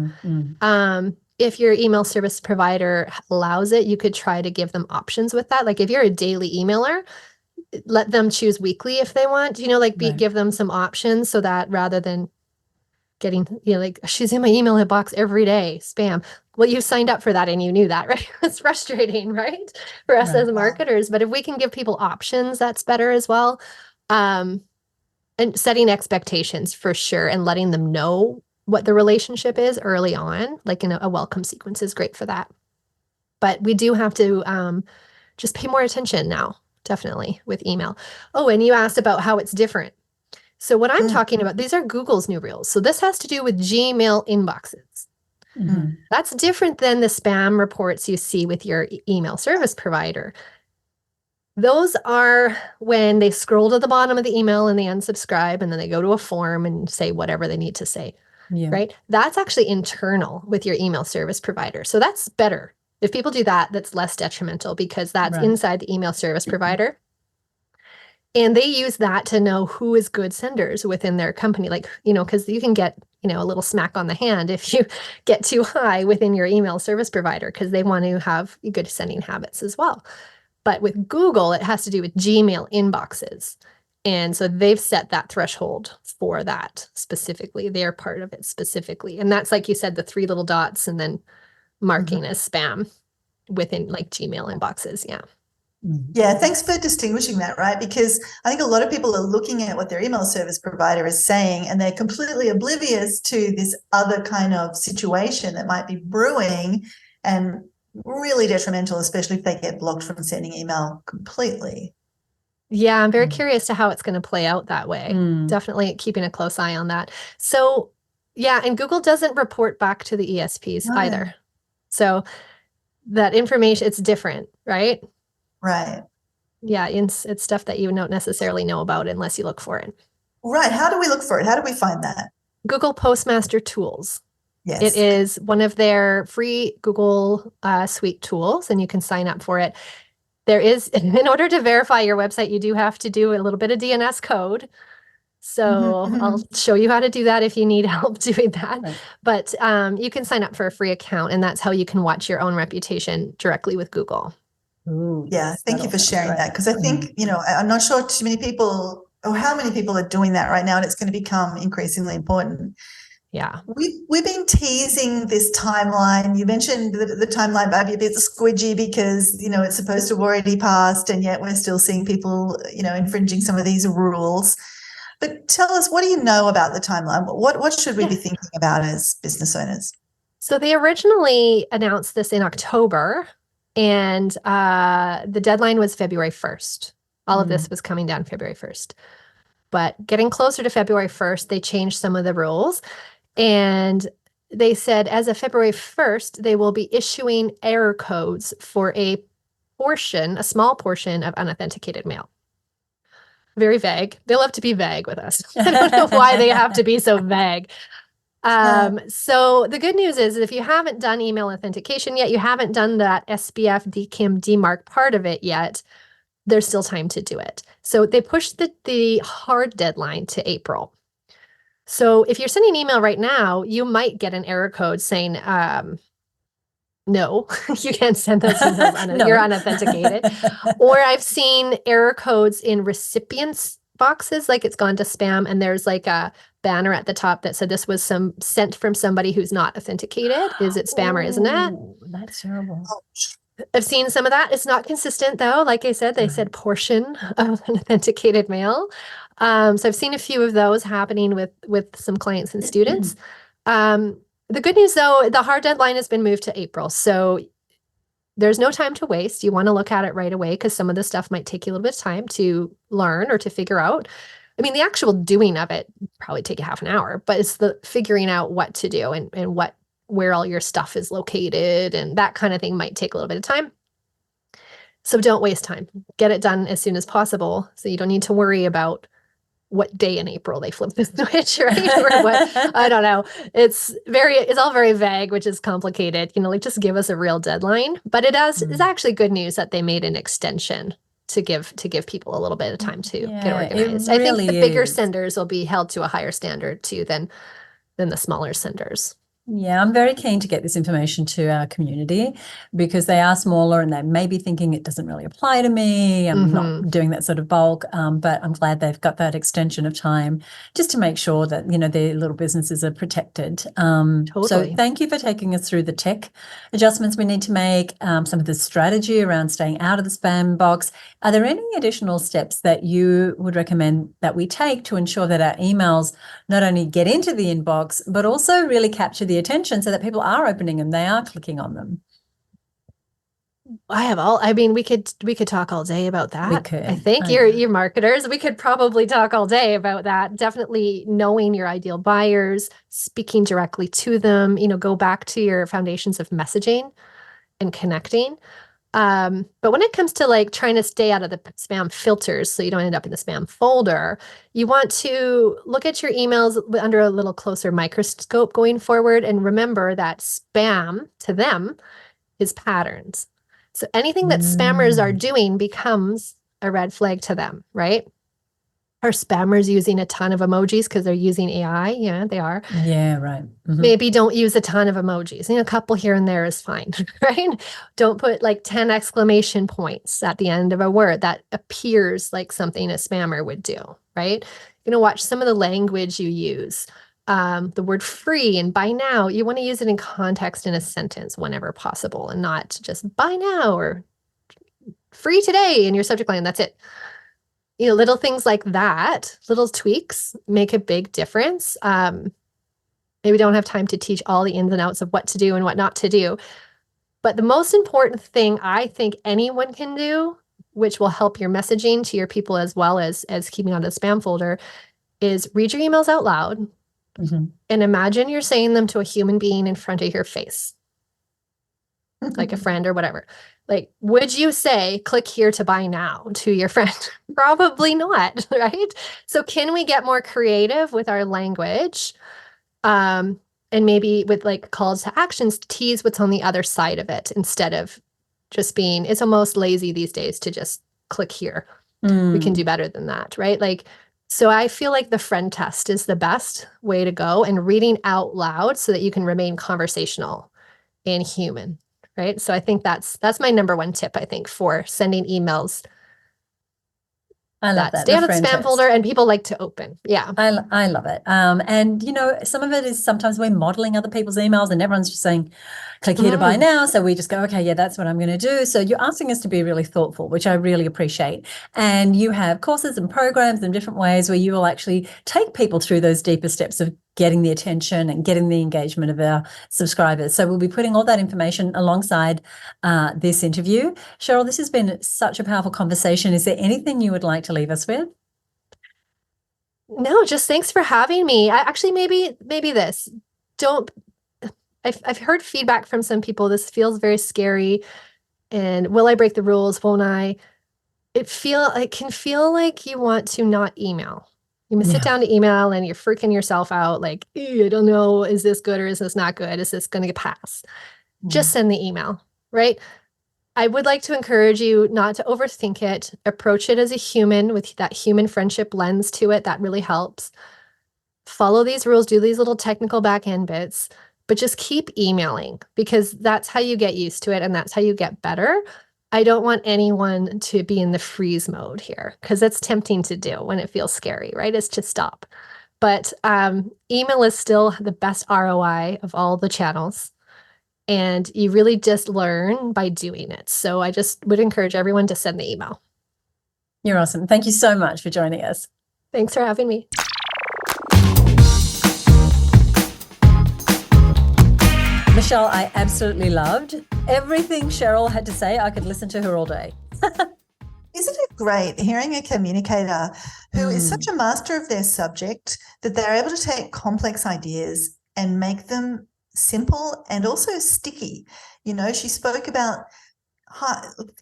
Speaker 3: If your email service provider allows it, you could try to give them options with that. Like if you're a daily emailer, let them choose weekly if they want, give them some options so that rather than getting, like she's in my email box every day, spam. Well, you signed up for that and you knew that, right? It's frustrating, right? For us as marketers. But if we can give people options, that's better as well. And setting expectations for sure and letting them know what the relationship is early on, like in a welcome sequence is great for that. But we do have to just pay more attention now, definitely with email. Oh, and you asked about how it's different. So what I'm talking about, these are Google's new rules. So this has to do with Gmail inboxes. That's different than the spam reports you see with your email service provider. Those are when they scroll to the bottom of the email and they unsubscribe, and then they go to a form and say whatever they need to say. Right? That's actually internal with your email service provider. So that's better. If people do that, that's less detrimental because that's inside the email service provider. And they use that to know who is good senders within their company. Like, because you can get, a little smack on the hand if you get too high within your email service provider because they want to have good sending habits as well. But with Google, it has to do with Gmail inboxes. And so they've set that threshold for that specifically. They're part of it specifically. And that's, like you said, the 3 little dots and then marking as spam within like Gmail inboxes.
Speaker 2: Yeah, thanks for distinguishing that, right? Because I think a lot of people are looking at what their email service provider is saying and they're completely oblivious to this other kind of situation that might be brewing and really detrimental, especially if they get blocked from sending email completely.
Speaker 3: Yeah, I'm very curious to how it's going to play out that way. Definitely keeping a close eye on that. So, and Google doesn't report back to the ESPs either. So that information, it's different, right?
Speaker 2: Right.
Speaker 3: Yeah, it's stuff that you don't necessarily know about unless you look for it.
Speaker 2: Right. How do we look for it? How do we find that?
Speaker 3: Google Postmaster Tools.
Speaker 2: Yes.
Speaker 3: It is one of their free Google Suite tools, and you can sign up for it. There is, in order to verify your website, you do have to do a little bit of DNS code. So I'll show you how to do that if you need help doing that.
Speaker 1: Right.
Speaker 3: But you can sign up for a free account, and that's how you can watch your own reputation directly with Google.
Speaker 1: Ooh,
Speaker 2: Yeah,
Speaker 1: yes,
Speaker 2: thank
Speaker 1: that
Speaker 2: you
Speaker 1: all
Speaker 2: for
Speaker 1: sounds
Speaker 2: sharing
Speaker 1: great.
Speaker 2: that, because I think, I'm not sure too many people or how many people are doing that right now, and it's going to become increasingly important.
Speaker 3: Yeah.
Speaker 2: We've been teasing this timeline. You mentioned the timeline might be a bit squidgy because, it's supposed to have already passed, and yet we're still seeing people, infringing some of these rules. But tell us, what do you know about the timeline? What should we be thinking about as business owners?
Speaker 3: So they originally announced this in October, and the deadline was February 1st. All of this was coming down February 1st. But getting closer to February 1st, they changed some of the rules. And they said as of February 1st, they will be issuing error codes for a small portion of unauthenticated mail. Very vague. They love to be vague with us. I don't know why they have to be so vague. So the good news is if you haven't done email authentication yet, you haven't done that SPF, DKIM, DMARC part of it yet, there's still time to do it. So they pushed the hard deadline to April. So if you're sending an email right now, you might get an error code saying, no, you can't send those emails. You're unauthenticated. Or I've seen error codes in recipients boxes, like it's gone to spam, and there's like a banner at the top that said this was sent from somebody who's not authenticated. Is it spam or isn't it?
Speaker 1: That's terrible.
Speaker 3: I've seen some of that. It's not consistent though. Like I said, they said portion of an authenticated mail. So I've seen a few of those happening with some clients and students. The good news though, the hard deadline has been moved to April. So there's no time to waste. You want to look at it right away because some of the stuff might take you a little bit of time to learn or to figure out. I mean, the actual doing of it probably take you half an hour, but it's the figuring out what to do and where all your stuff is located and that kind of thing might take a little bit of time. So don't waste time. Get it done as soon as possible so you don't need to worry about what day in April they flip the switch, right? Or what, I don't know. It's all very vague, which is complicated. Like just give us a real deadline. But it's actually good news that they made an extension to give people a little bit of time to get organized. I think the bigger senders will be held to a higher standard too than the smaller senders.
Speaker 1: Yeah, I'm very keen to get this information to our community because they are smaller and they may be thinking it doesn't really apply to me. I'm not doing that sort of bulk, but I'm glad they've got that extension of time just to make sure that, their little businesses are protected.
Speaker 3: Totally.
Speaker 1: So thank you for taking us through the tech adjustments we need to make, some of the strategy around staying out of the spam box. Are there any additional steps that you would recommend that we take to ensure that our emails not only get into the inbox, but also really capture the attention so that people are opening them, they are clicking on them?
Speaker 3: We could talk all day about that.
Speaker 1: We could.
Speaker 3: I think you're marketers. We could probably talk all day about that. Definitely knowing your ideal buyers, speaking directly to them, go back to your foundations of messaging and connecting. But when it comes to like trying to stay out of the spam filters so you don't end up in the spam folder, you want to look at your emails under a little closer microscope going forward and remember that spam to them is patterns. So anything that spammers are doing becomes a red flag to them, right? Are spammers using a ton of emojis because they're using AI? Yeah, they are.
Speaker 1: Yeah, right.
Speaker 3: Maybe don't use a ton of emojis. A couple here and there is fine, right? Don't put like 10 exclamation points at the end of a word that appears like something a spammer would do, right? Watch some of the language you use. The word free and buy now, you want to use it in context in a sentence whenever possible and not just buy now or free today in your subject line. That's it. Little things like that, little tweaks make a big difference. Maybe we don't have time to teach all the ins and outs of what to do and what not to do. But the most important thing I think anyone can do, which will help your messaging to your people as well as keeping on the spam folder, is read your emails out loud and imagine you're saying them to a human being in front of your face, like a friend or whatever. Like, would you say, click here to buy now to your friend? Probably not, right? So can we get more creative with our language? And maybe with like calls to actions, tease what's on the other side of it instead of just it's almost lazy these days to just click here. We can do better than that, right? Like So I feel like the friend test is the best way to go, and reading out loud so that you can remain conversational and human, right? So I think that's my number one tip, I think, for sending emails
Speaker 1: I love
Speaker 3: that
Speaker 1: that.
Speaker 3: stay
Speaker 1: The
Speaker 3: out of the
Speaker 1: friend
Speaker 3: spam
Speaker 1: test.
Speaker 3: folder and people like to open. Yeah.
Speaker 1: I love it. And you know, some of it is sometimes we're modeling other people's emails and everyone's just saying, click here to buy now. So we just go, okay, yeah, that's what I'm going to do. So you're asking us to be really thoughtful, which I really appreciate. And you have courses and programs and different ways where you will actually take people through those deeper steps of getting the attention and getting the engagement of our subscribers. So we'll be putting all that information alongside this interview. Cheryl, this has been such a powerful conversation. Is there anything you would like to leave us with?
Speaker 3: No, just thanks for having me. I actually maybe this. Don't I've heard feedback from some people. This feels very scary. And will I break the rules? Won't I? It can feel like you want to not email. You sit down to email and you're freaking yourself out, like, I don't know, is this good or is this not good? Is this going to pass? Just send the email, right? I would like to encourage you not to overthink it. Approach it as a human with that human friendship lens to it. That really helps. Follow these rules, do these little technical back end bits, but just keep emailing because that's how you get used to it and that's how you get better. I don't want anyone to be in the freeze mode here because that's tempting to do when it feels scary, right? Is to stop. But email is still the best ROI of all the channels. And you really just learn by doing it. So I just would encourage everyone to send the email.
Speaker 1: You're awesome. Thank you so much for joining us.
Speaker 3: Thanks for having me.
Speaker 1: Michelle, I absolutely loved everything Cheryl had to say. I could listen to her all day.
Speaker 2: Isn't it great hearing a communicator who is such a master of their subject that they're able to take complex ideas and make them simple and also sticky? You know, she spoke about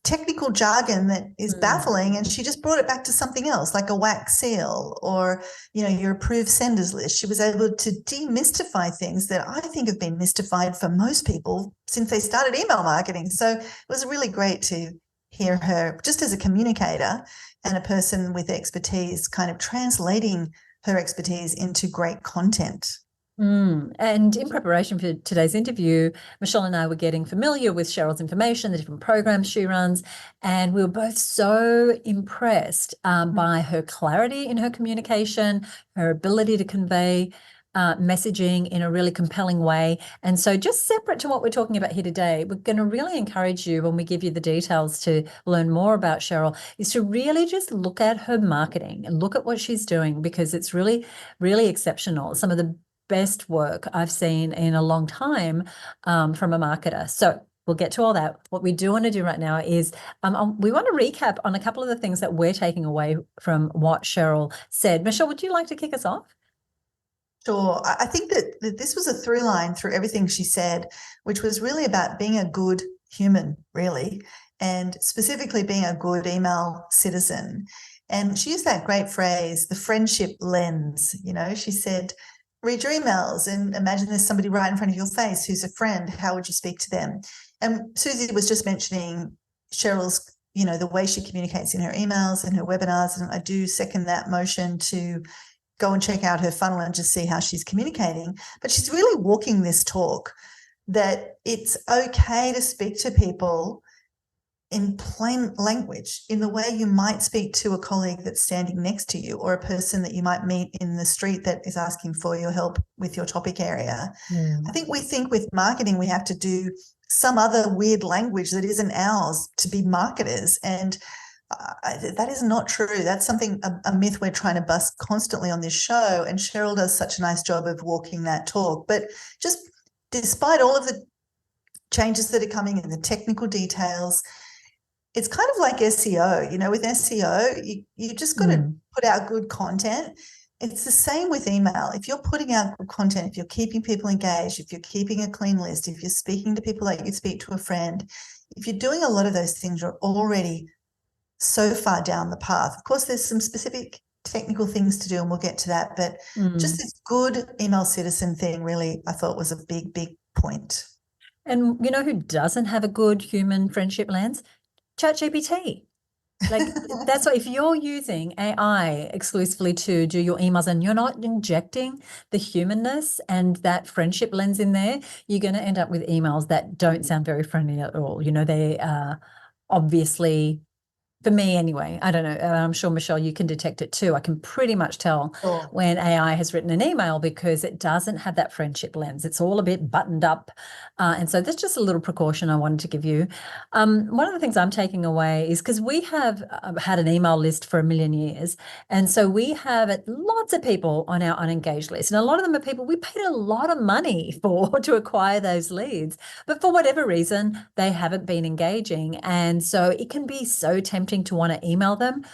Speaker 2: technical jargon that is baffling and she just brought it back to something else, like a wax seal or, you know, your approved senders list. She was able to demystify things that I think have been mystified for most people since they started email marketing. So it was really great to hear her just as a communicator and a person with expertise kind of translating her expertise into great content.
Speaker 1: And in preparation for today's interview, Michelle and I were getting familiar with Cheryl's information, the different programs she runs, and we were both so impressed by her clarity in her communication, her ability to convey messaging in a really compelling way. And so just separate to what we're talking about here today, we're going to really encourage you when we give you the details to learn more about Cheryl is to really just look at her marketing and look at what she's doing because it's really, really exceptional. Some of the best work I've seen in a long time from a marketer. So we'll get to all that. What we do want to do right now is we want to recap on a couple of the things that we're taking away from what Cheryl said. Michelle, would you like to kick us off?
Speaker 2: Sure. I think that this was a through line through everything she said, which was really about being a good human, really, and specifically being a good email citizen. And she used that great phrase, the friendship lens. You know, she said, read your emails and imagine there's somebody right in front of your face who's a friend. How would you speak to them? And Susie was just mentioning Cheryl's, you know, the way she communicates in her emails and her webinars. And I do second that motion to go and check out her funnel and just see how she's communicating. But she's really walking this talk that it's okay to speak to people in plain language, in the way you might speak to a colleague that's standing next to you or a person that you might meet in the street that is asking for your help with your topic area. I think with marketing, we have to do some other weird language that isn't ours to be marketers. And that is not true. That's something, a myth we're trying to bust constantly on this show. And Cheryl does such a nice job of walking that talk. But just despite all of the changes that are coming in the technical details, it's kind of like SEO. You know, with SEO, you just got to put out good content. It's the same with email. If you're putting out good content, if you're keeping people engaged, if you're keeping a clean list, if you're speaking to people like you'd speak to a friend, if you're doing a lot of those things, you're already so far down the path. Of course, there's some specific technical things to do, and we'll get to that. But just this good email citizen thing really, I thought was a big, big point.
Speaker 1: And you know who doesn't have a good human friendship lens? ChatGPT. Like that's what, if you're using AI exclusively to do your emails and you're not injecting the humanness and that friendship lens in there, you're going to end up with emails that don't sound very friendly at all. You know, they are obviously, for me anyway, I don't know, I'm sure, Michelle, you can detect it too. I can pretty much tell
Speaker 2: Sure.
Speaker 1: when AI has written an email because it doesn't have that friendship lens. It's all a bit buttoned up. And so that's just a little precaution I wanted to give you. One of the things I'm taking away is because we have had an email list for a million years. And so we have lots of people on our unengaged list. And a lot of them are people we paid a lot of money for to acquire those leads. But for whatever reason, they haven't been engaging. And so it can be so tempting to want to email them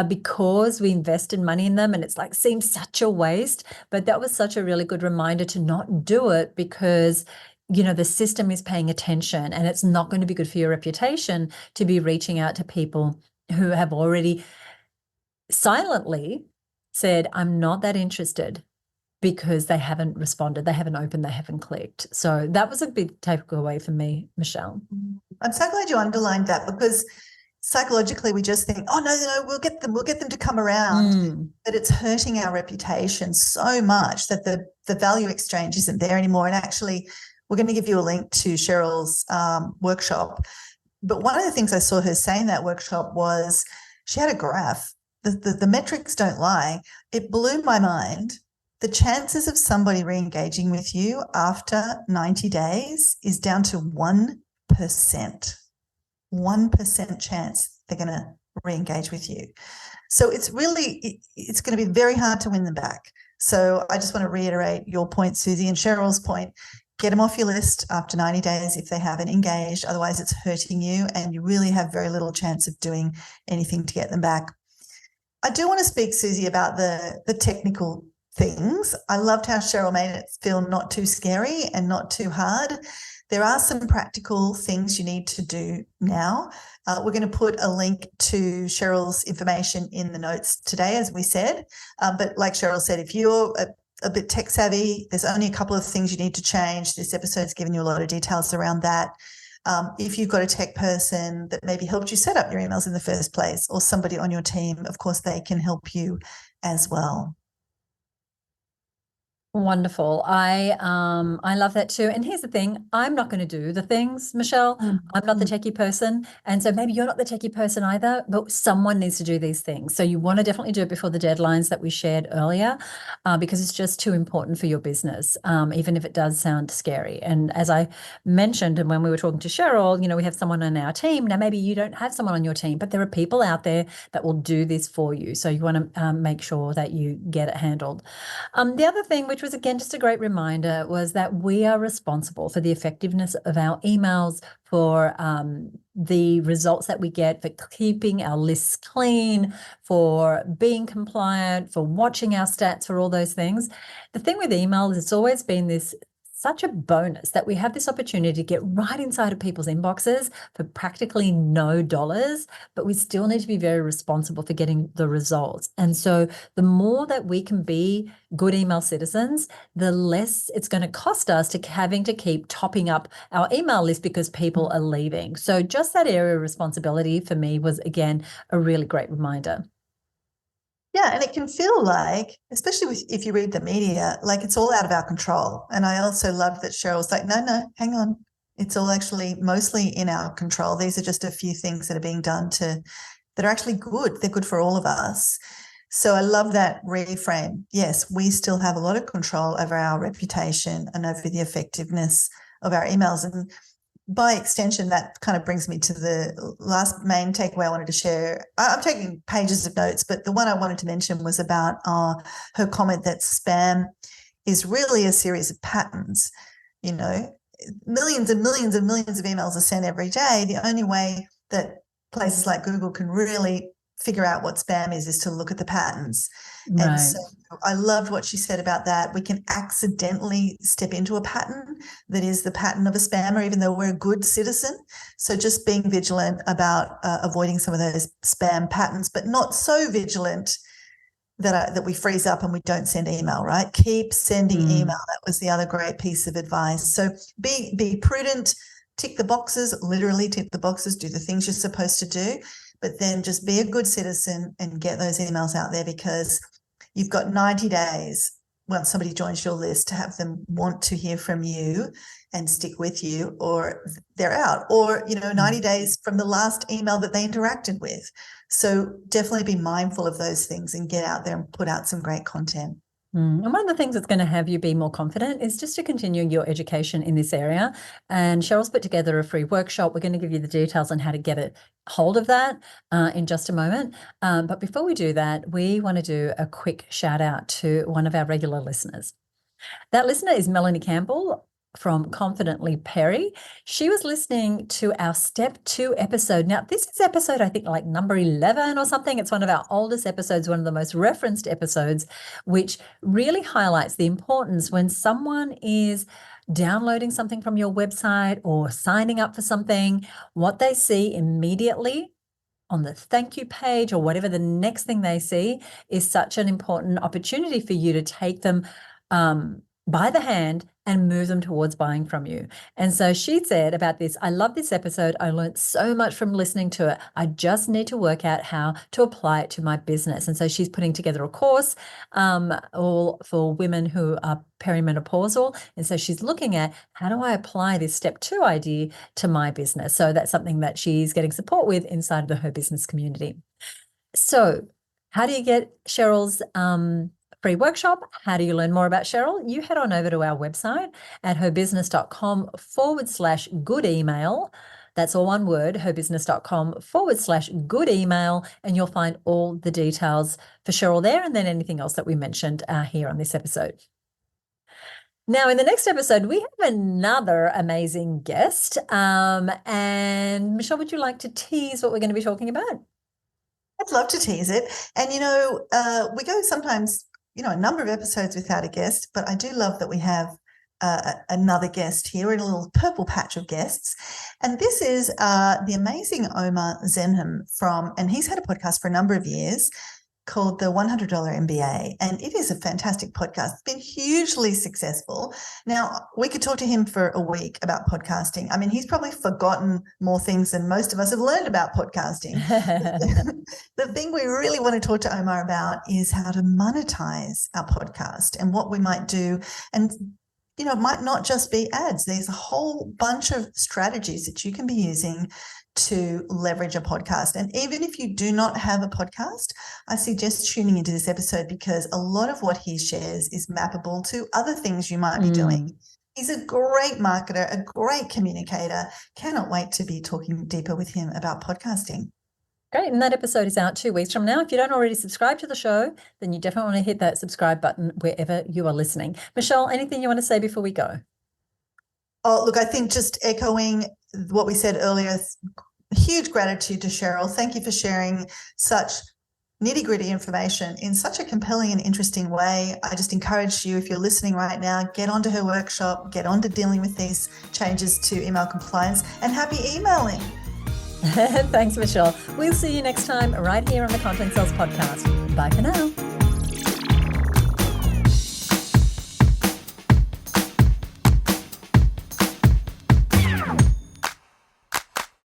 Speaker 1: because we invested money in them, and it's like seems such a waste. But that was such a really good reminder to not do it because, you know, the system is paying attention, and it's not going to be good for your reputation to be reaching out to people who have already silently said, I'm not that interested, because they haven't responded, they haven't opened, they haven't clicked. So that was a big takeaway for me, Michelle.
Speaker 2: I'm so glad you underlined that, because psychologically we just think, oh no, we'll get them to come around. But it's hurting our reputation so much that the value exchange isn't there anymore. And actually, we're going to give you a link to Cheryl's workshop. But one of the things I saw her say in that workshop was she had a graph. The metrics don't lie. It blew my mind. The chances of somebody re-engaging with you after 90 days is down to 1%. 1% chance they're going to re-engage with you. So it's going to be very hard to win them back. So I just want to reiterate your point, Susie, and Cheryl's point. Get them off your list after 90 days if they haven't engaged. Otherwise, it's hurting you, and you really have very little chance of doing anything to get them back. I do want to speak, Susie, about the technical things. I loved how Cheryl made it feel not too scary and not too hard. There are some practical things you need to do now. We're going to put a link to Cheryl's information in the notes today, as we said. But like Cheryl said, if you're a bit tech savvy, there's only a couple of things you need to change. This episode's given you a lot of details around that. If you've got a tech person that maybe helped you set up your emails in the first place, or somebody on your team, of course, they can help you as well.
Speaker 1: Wonderful. I love that too. And here's the thing, I'm not going to do the things, Michelle. I'm not the techie person. And so maybe you're not the techie person either, but someone needs to do these things. So you want to definitely do it before the deadlines that we shared earlier, because it's just too important for your business, even if it does sound scary. And as I mentioned, and when we were talking to Cheryl, you know, we have someone on our team. Now, maybe you don't have someone on your team, but there are people out there that will do this for you. So you want to make sure that you get it handled. The other thing, which was again just a great reminder, was that we are responsible for the effectiveness of our emails, for the results that we get, for keeping our lists clean, for being compliant, for watching our stats, for all those things. The thing with email is it's always been such a bonus that we have this opportunity to get right inside of people's inboxes for practically no dollars, but we still need to be very responsible for getting the results. And so the more that we can be good email citizens, the less it's going to cost us to having to keep topping up our email list because people are leaving. So just that area of responsibility for me was, again, a really great reminder.
Speaker 2: Yeah, and it can feel like, especially if you read the media, like it's all out of our control. And I also love that Cheryl's like, no, hang on. It's all actually mostly in our control. These are just a few things that are being done that are actually good. They're good for all of us. So I love that reframe. Yes, we still have a lot of control over our reputation and over the effectiveness of our emails. And by extension, that kind of brings me to the last main takeaway I wanted to share. I'm taking pages of notes, but the one I wanted to mention was about her comment that spam is really a series of patterns. You know, millions and millions and millions of emails are sent every day. The only way that places like Google can really figure out what spam is to look at the patterns.
Speaker 1: Right.
Speaker 2: And so I loved what she said about that. We can accidentally step into a pattern that is the pattern of a spammer, even though we're a good citizen. So just being vigilant about avoiding some of those spam patterns, but not so vigilant that we freeze up and we don't send email, right? Keep sending email. That was the other great piece of advice. So be prudent, tick the boxes, literally tick the boxes, do the things you're supposed to do, but then just be a good citizen and get those emails out there, because you've got 90 days once somebody joins your list to have them want to hear from you and stick with you, or they're out, or 90 days from the last email that they interacted with. So definitely be mindful of those things and get out there and put out some great content.
Speaker 1: And one of the things that's going to have you be more confident is just to continue your education in this area. And Cheryl's put together a free workshop. We're going to give you the details on how to get it hold of that in just a moment. But before we do that, we want to do a quick shout out to one of our regular listeners. That listener is Melanie Campbell from Confidently Perry. She was listening to our Step 2 episode. Now, this is episode, I think, like number 11 or something. It's one of our oldest episodes, one of the most referenced episodes, which really highlights the importance when someone is downloading something from your website or signing up for something, what they see immediately on the thank you page or whatever the next thing they see is such an important opportunity for you to take them by the hand and move them towards buying from you. And so she said about this, I love this episode. I learned so much from listening to it. I just need to work out how to apply it to my business. And so she's putting together a course all for women who are perimenopausal. And so she's looking at how do I apply this Step 2 idea to my business? So that's something that she's getting support with inside of the Her Business community. So how do you get Cheryl's free workshop? How do you learn more about Cheryl? You head on over to our website at herbusiness.com/good email. That's all one word, herbusiness.com/good email, and you'll find all the details for Cheryl there, and then anything else that we mentioned here on this episode. Now, in the next episode, we have another amazing guest. And Michelle, would you like to tease what we're going to be talking about?
Speaker 2: I'd love to tease it. And, we go sometimes a number of episodes without a guest, but I do love that we have another guest here in a little purple patch of guests. And this is the amazing Omar Zenham and he's had a podcast for a number of years called the $100 MBA. And it is a fantastic podcast. It's been hugely successful. Now, we could talk to him for a week about podcasting. I mean, he's probably forgotten more things than most of us have learned about podcasting. The thing we really want to talk to Omar about is how to monetize our podcast and what we might do. And it might not just be ads. There's a whole bunch of strategies that you can be using to leverage a podcast. And even if you do not have a podcast, I suggest tuning into this episode, because a lot of what he shares is mappable to other things you might be doing. He's a great marketer, a great communicator. Cannot wait to be talking deeper with him about podcasting.
Speaker 1: Great. And that episode is out 2 weeks from now. If you don't already subscribe to the show, then you definitely want to hit that subscribe button wherever you are listening. Michelle, anything you want to say before we go?
Speaker 2: Oh, look, I think just echoing what we said earlier, huge gratitude to Cheryl. Thank you for sharing such nitty-gritty information in such a compelling and interesting way. I just encourage you, if you're listening right now, get onto her workshop, get onto dealing with these changes to email compliance, and happy emailing.
Speaker 1: Thanks, Michelle. We'll see you next time right here on the Content Sales Podcast. Bye for now.